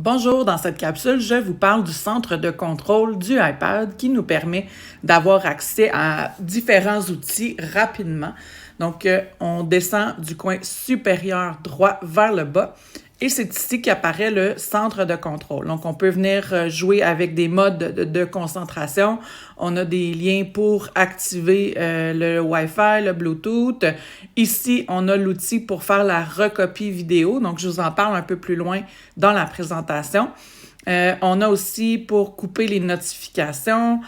Bonjour, dans cette capsule, je vous parle du centre de contrôle du iPad qui nous permet d'avoir accès à différents outils rapidement. Donc, on descend du coin supérieur droit vers le bas et c'est ici qu'apparaît le centre de contrôle. Donc, on peut venir jouer avec des modes de concentration. On a des liens pour activer le Wi-Fi, le Bluetooth. Ici, on a l'outil pour faire la recopie vidéo. Donc, je vous en parle un peu plus loin dans la présentation. On a aussi pour couper les notifications.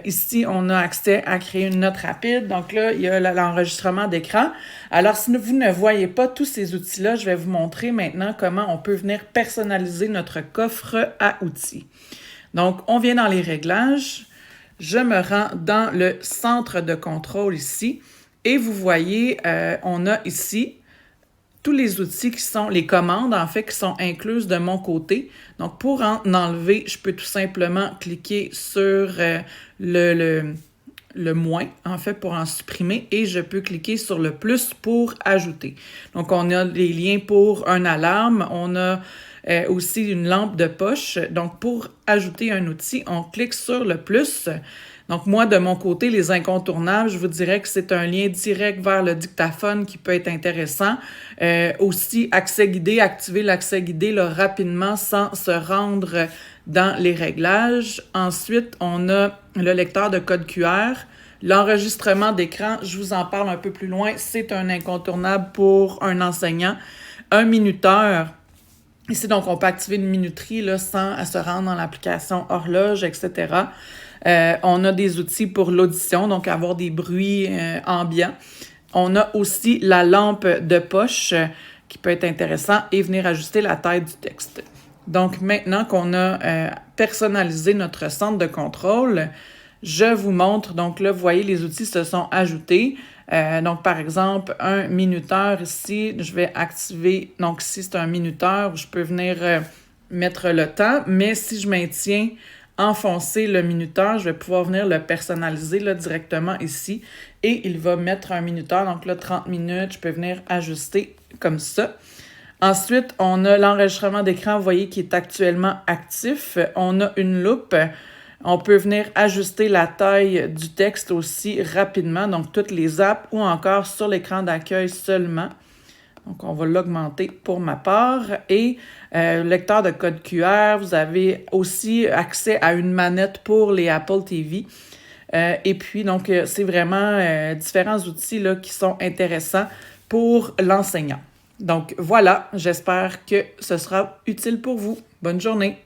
Ici, on a accès à créer une note rapide. Donc là, il y a l'enregistrement d'écran. Alors, si vous ne voyez pas tous ces outils-là, je vais vous montrer maintenant comment on peut venir personnaliser notre coffre à outils. Donc, on vient dans les réglages. Je me rends dans le centre de contrôle ici. Et vous voyez, on a ici tous les outils qui sont, les commandes en fait, qui sont incluses de mon côté. Donc, pour en enlever, je peux tout simplement cliquer sur le moins, en fait, pour en supprimer et je peux cliquer sur le plus pour ajouter. Donc, on a les liens pour une alarme, on a aussi une lampe de poche. Donc, pour ajouter un outil, on clique sur le plus. Donc, moi, de mon côté, les incontournables, je vous dirais que c'est un lien direct vers le dictaphone qui peut être intéressant. Aussi, accès guidé, activer l'accès guidé là, rapidement sans se rendre dans les réglages. Ensuite, on a le lecteur de code QR. L'enregistrement d'écran, je vous en parle un peu plus loin, c'est un incontournable pour un enseignant. Un minuteur. Ici, donc, on peut activer une minuterie là, sans se rendre dans l'application horloge, etc. On a des outils pour l'audition, donc avoir des bruits ambiants. On a aussi la lampe de poche qui peut être intéressant et venir ajuster la taille du texte. Donc, maintenant qu'on a personnalisé notre centre de contrôle, je vous montre. Donc là, vous voyez, les outils se sont ajoutés. Donc, par exemple, un minuteur ici, je vais activer. Donc, ici, c'est un minuteur où je peux venir mettre le temps. Mais si je maintiens enfoncer le minuteur, je vais pouvoir venir le personnaliser là, directement ici. Et il va mettre un minuteur. Donc là, 30 minutes, je peux venir ajuster comme ça. Ensuite, on a l'enregistrement d'écran, vous voyez, qui est actuellement actif. On a une loupe. On peut venir ajuster la taille du texte aussi rapidement, donc toutes les apps ou encore sur l'écran d'accueil seulement. Donc, on va l'augmenter pour ma part. Et lecteur de code QR, vous avez aussi accès à une manette pour les Apple TV. Et puis, donc, c'est vraiment différents outils là, qui sont intéressants pour l'enseignant. Donc, voilà, j'espère que ce sera utile pour vous. Bonne journée!